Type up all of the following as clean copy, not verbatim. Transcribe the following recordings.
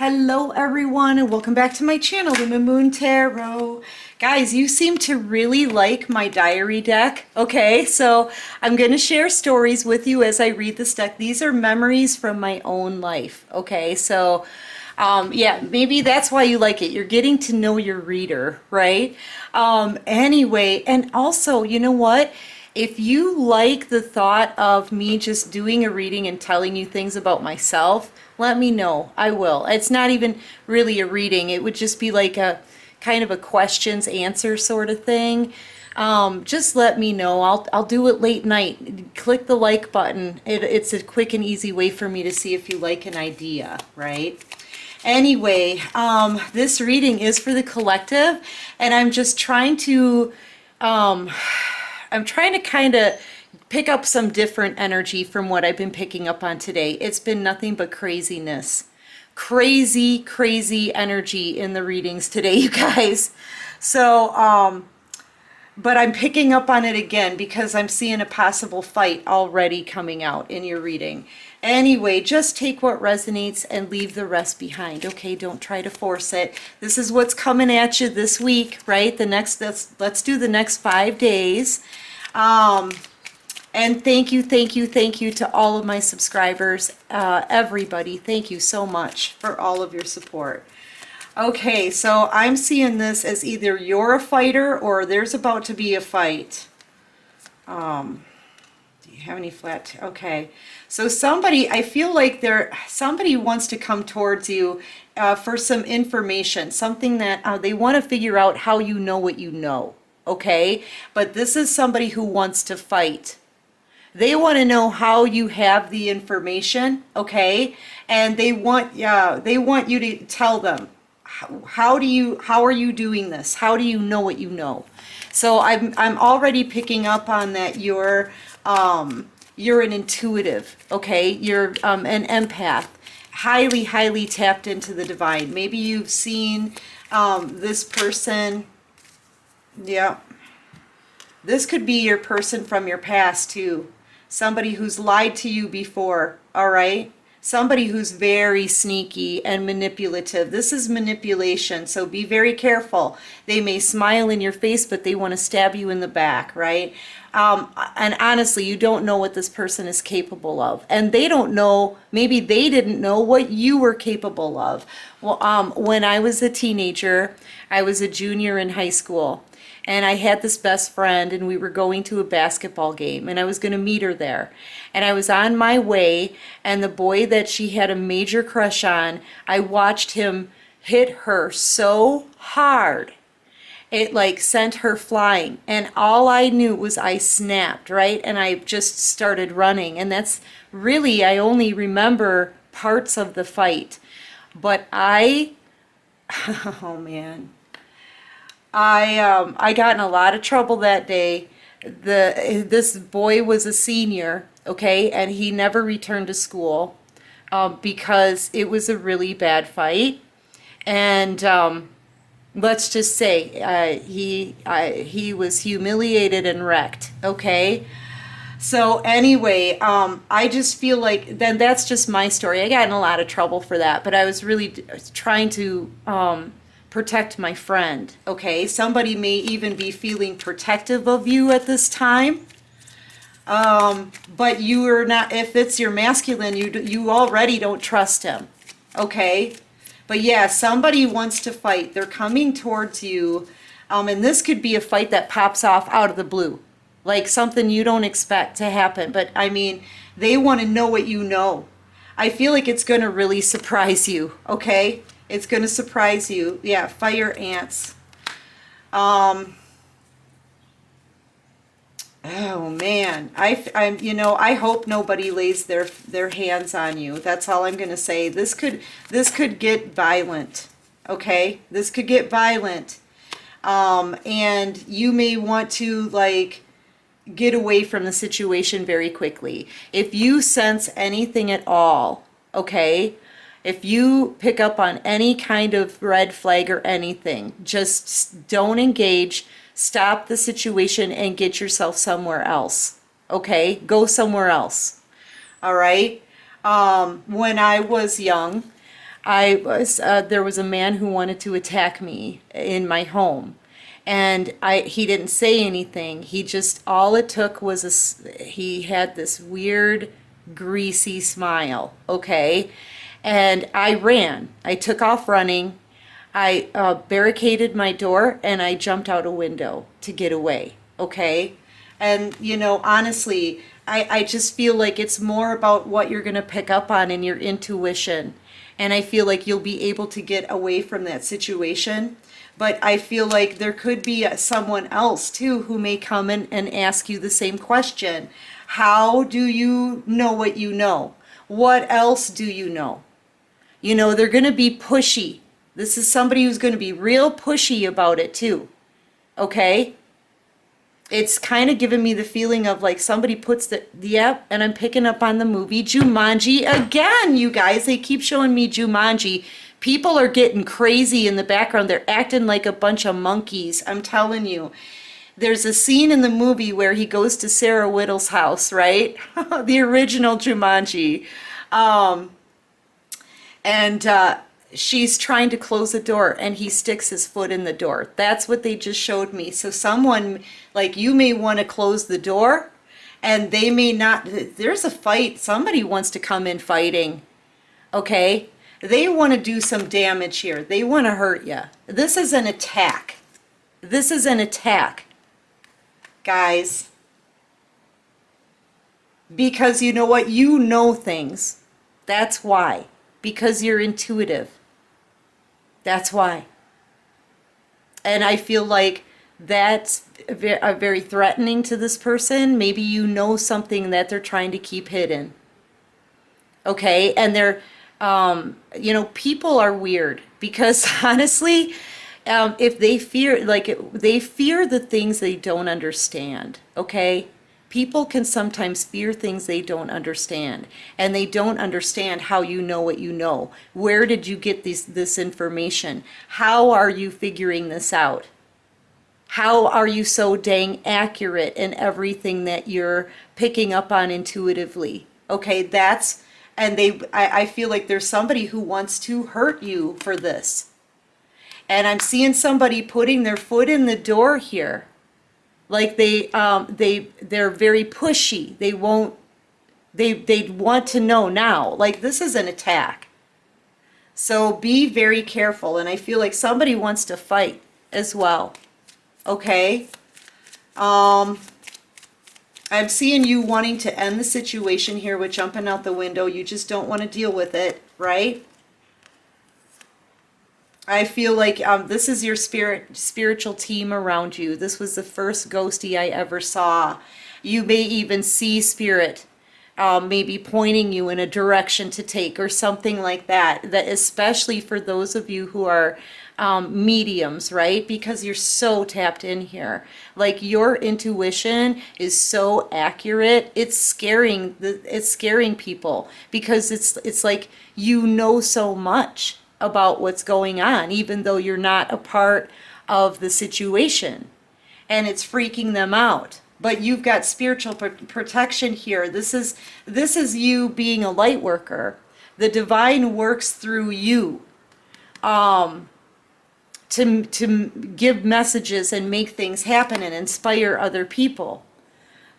Hello everyone and welcome back to my channel, the Moon Tarot. Guys, you seem to really like my diary deck. Okay, so I'm going to share stories with you as I read this deck. These are memories from my own life. Okay, so yeah, maybe that's why you like it. You're getting to know your reader, right? Anyway, and also, you know what? If you like the thought of me just doing a reading and telling you things about myself, let me know. I will. It's not even really a reading. It would just be like a kind of a questions answer sort of thing. Just let me know. I'll do it late night. Click the like button. It's a quick and easy way for me to see if you like an idea, right? Anyway, this reading is for the collective, and I'm just trying to kind of pick up some different energy from what I've been picking up on today. It's been nothing but craziness. Crazy energy in the readings today, you guys. So, but I'm picking up on it again because I'm seeing a possible fight already coming out in your reading. Anyway, just take what resonates and leave the rest behind. Okay, don't try to force it. This is what's coming at you this week, right? Let's do the next 5 days. And thank you to all of my subscribers, everybody. Thank you so much for all of your support. Okay, so I'm seeing this as either you're a fighter or there's about to be a fight. Do you have any flat? Okay, so I feel like somebody wants to come towards you for some information, something that they want to figure out how you know what you know. Okay, but this is somebody who wants to fight. They want to know how you have the information, okay? And they want you to tell them how are you doing this? How do you know what you know? So I'm already picking up on that you're an intuitive, okay? You're an empath, highly tapped into the divine. Maybe you've seen this person. Yeah. This could be your person from your past too. Somebody who's lied to you before, all right? Somebody who's very sneaky and manipulative. This is manipulation, so be very careful. They may smile in your face, but they want to stab you in the back, right? And honestly, you don't know what this person is capable of. And they don't know, maybe they didn't know what you were capable of. Well, when I was a teenager, I was a junior in high school. And I had this best friend, and we were going to a basketball game, and I was going to meet her there. And I was on my way, and the boy that she had a major crush on, I watched him hit her so hard. It like sent her flying. And all I knew was I snapped, right? And I just started running. And that's really, I only remember parts of the fight. But oh man. I got in a lot of trouble that day. This boy was a senior, okay, and he never returned to school because it was a really bad fight. And let's just say he was humiliated and wrecked, okay? So anyway, I just feel like then that's just my story. I got in a lot of trouble for that, but I was really trying to protect my friend, okay? Somebody may even be feeling protective of you at this time, but you are not. If it's your masculine, you already don't trust him, okay? But yeah, somebody wants to fight. They're coming towards you, and this could be a fight that pops off out of the blue, like something you don't expect to happen. But I mean, they want to know what you know. I feel like it's going to really surprise you, okay? It's going to surprise you. Yeah, fire ants. Oh man, I hope nobody lays their hands on you. That's all I'm going to say. This could get violent. Okay, this could get violent, and you may want to like get away from the situation very quickly. If you sense anything at all, okay. If you pick up on any kind of red flag or anything, just don't engage, stop the situation, and get yourself somewhere else. Okay? Go somewhere else. All right? When I was young, There was a man who wanted to attack me in my home. And he didn't say anything. He just, all it took was he had this weird, greasy smile, okay? And I ran. I took off running. I barricaded my door and I jumped out a window to get away, okay? And, honestly, I just feel like it's more about what you're going to pick up on in your intuition. And I feel like you'll be able to get away from that situation. But I feel like there could be someone else too who may come in and ask you the same question. How do you know what you know? What else do you know? They're going to be pushy. This is somebody who's going to be real pushy about it too. Okay? It's kind of giving me the feeling of like somebody puts yep, and I'm picking up on the movie Jumanji again, you guys. They keep showing me Jumanji. People are getting crazy in the background. They're acting like a bunch of monkeys. I'm telling you. There's a scene in the movie where he goes to Sarah Whittle's house, right? The original Jumanji. And she's trying to close the door and he sticks his foot in the door. That's what they just showed me. So someone, like, you may want to close the door and they may not. There's a fight. Somebody wants to come in fighting. Okay? They want to do some damage here. They want to hurt you. This is an attack. This is an attack, guys. Because you know what? You know things. That's why. Because you're intuitive. That's why. And I feel like that's very threatening to this person. Maybe you know something that they're trying to keep hidden. Okay? And they're... people are weird because honestly, if they fear, they fear the things they don't understand, okay? People can sometimes fear things they don't understand, and they don't understand how you know what you know. Where did you get this information? How are you figuring this out? How are you so dang accurate in everything that you're picking up on intuitively? Okay, and I feel like there's somebody who wants to hurt you for this. And I'm seeing somebody putting their foot in the door here. Like they're very pushy. They want to know now. Like, this is an attack. So be very careful. And I feel like somebody wants to fight as well. Okay? I'm seeing you wanting to end the situation here with jumping out the window. You just don't want to deal with it, right? I feel like this is your spiritual team around you. This was the first ghostie I ever saw. You may even see spirit maybe pointing you in a direction to take or something like that. That especially for those of you who are mediums, right? Because you're so tapped in here. Like, your intuition is so accurate. It's scaring people because it's like you know so much about what's going on, even though you're not a part of the situation, and it's freaking them out. But you've got spiritual protection here. This is you being a light worker. The divine works through you. To give messages and make things happen and inspire other people.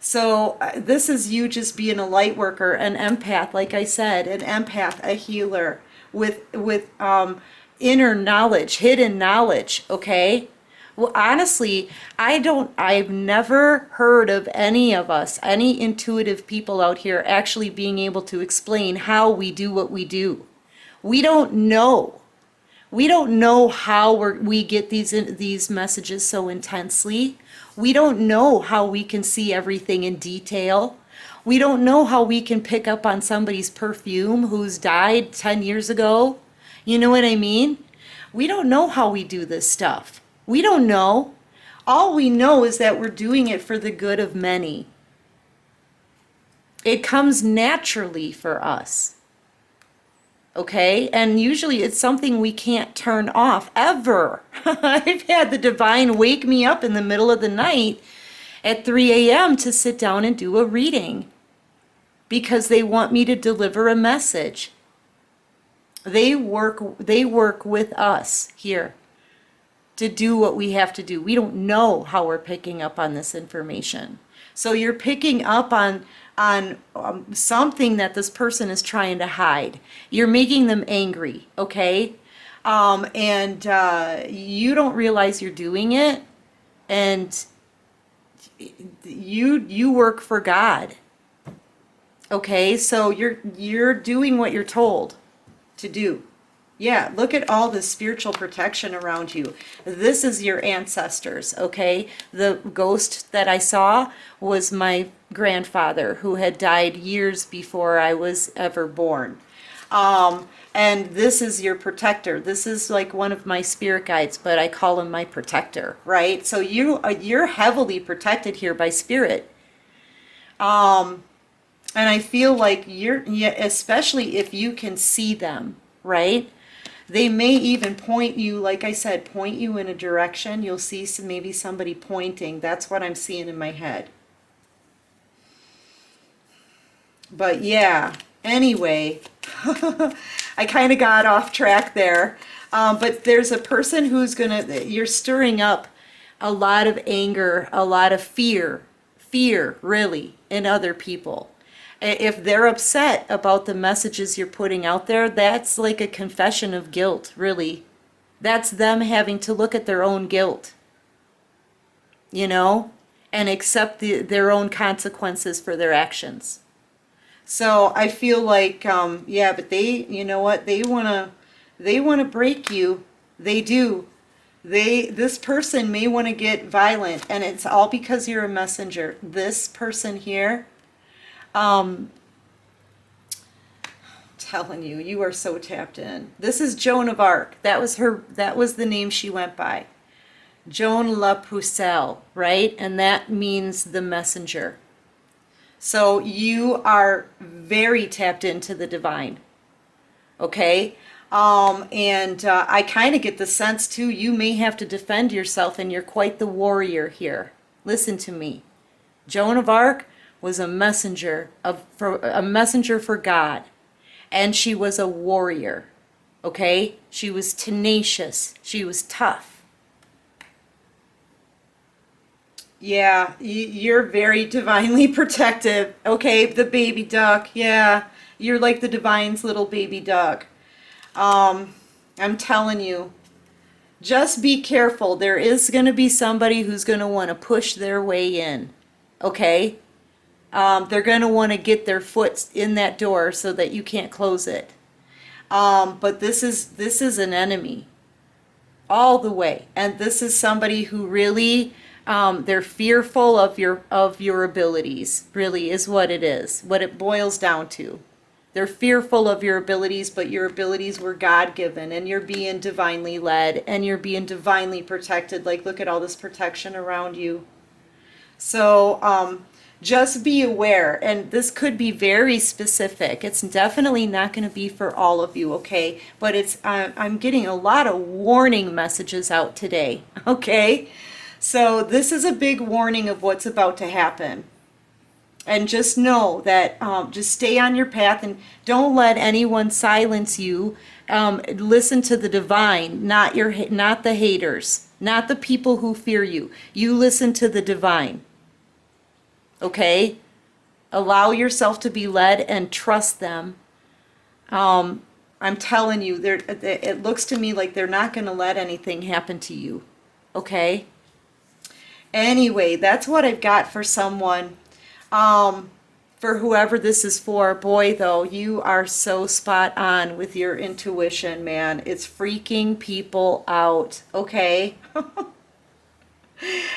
So this is you just being a light worker, an empath, like I said, an empath, a healer with inner knowledge, hidden knowledge, okay? Well, honestly, I've never heard of any of us, any intuitive people out here actually being able to explain how we do what we do. We don't know. We don't know how we get these messages so intensely. We don't know how we can see everything in detail. We don't know how we can pick up on somebody's perfume who's died 10 years ago. You know what I mean? We don't know how we do this stuff. We don't know. All we know is that we're doing it for the good of many. It comes naturally for us. Okay? And usually it's something we can't turn off ever. I've had the divine wake me up in the middle of the night at 3 a.m. to sit down and do a reading because they want me to deliver a message. They work with us here to do what we have to do. We don't know how we're picking up on this information. So you're picking up on something that this person is trying to hide. You're making them angry, okay? And you don't realize you're doing it, and you work for God. Okay, so you're doing what you're told to do. Yeah, look at all the spiritual protection around you. This is your ancestors, okay? The ghost that I saw was my grandfather, who had died years before I was ever born. And this is your protector. This is like one of my spirit guides, but I call him my protector, right? So you're heavily protected here by spirit. And I feel like especially if you can see them, right? They may even point you, like I said, point you in a direction. You'll see maybe somebody pointing. That's what I'm seeing in my head. But yeah, anyway, I kind of got off track there. But there's a person who's you're stirring up a lot of anger, a lot of fear, really, in other people. If they're upset about the messages you're putting out there, that's like a confession of guilt, really. That's them having to look at their own guilt, and accept their own consequences for their actions. So I feel like, yeah, but you know what? They want to break you. They do. This person may want to get violent, and it's all because you're a messenger. This person here, telling you, you are so tapped in. This is Joan of Arc. That was the name she went by. Joan La Pucelle, right? And that means the messenger. So you are very tapped into the divine. Okay? And I kind of get the sense too, you may have to defend yourself, and you're quite the warrior here. Listen to me. Joan of Arc was a messenger for God, and she was a warrior. Okay? She was tenacious. She was tough. Yeah, you're very divinely protective. Okay, the baby duck. Yeah, you're like the divine's little baby duck. I'm telling you, just be careful. There is going to be somebody who's going to want to push their way in. Okay? They're going to want to get their foot in that door so that you can't close it. But this is an enemy all the way. And this is somebody who really, they're fearful of your abilities, really is what it is, what it boils down to. They're fearful of your abilities, but your abilities were God-given, and you're being divinely led, and you're being divinely protected. Like, look at all this protection around you. So, just be aware, and this could be very specific. It's definitely not going to be for all of you, okay? But I'm getting a lot of warning messages out today, okay? So this is a big warning of what's about to happen. And just know that, just stay on your path and don't let anyone silence you. Listen to the divine, not the haters, not the people who fear you. You listen to the divine. Okay? Allow yourself to be led and trust them. I'm telling you, it looks to me like they're not going to let anything happen to you. Okay? Anyway, that's what I've got for someone. For whoever this is for. Boy, though, you are so spot on with your intuition, man. It's freaking people out. Okay?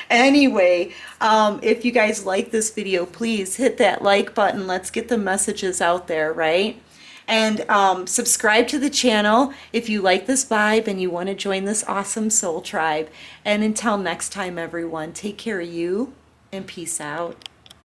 Anyway, if you guys like this video, please hit that like button. Let's get the messages out there, right? And subscribe to the channel if you like this vibe and you want to join this awesome soul tribe. And until next time, everyone, take care of you and peace out.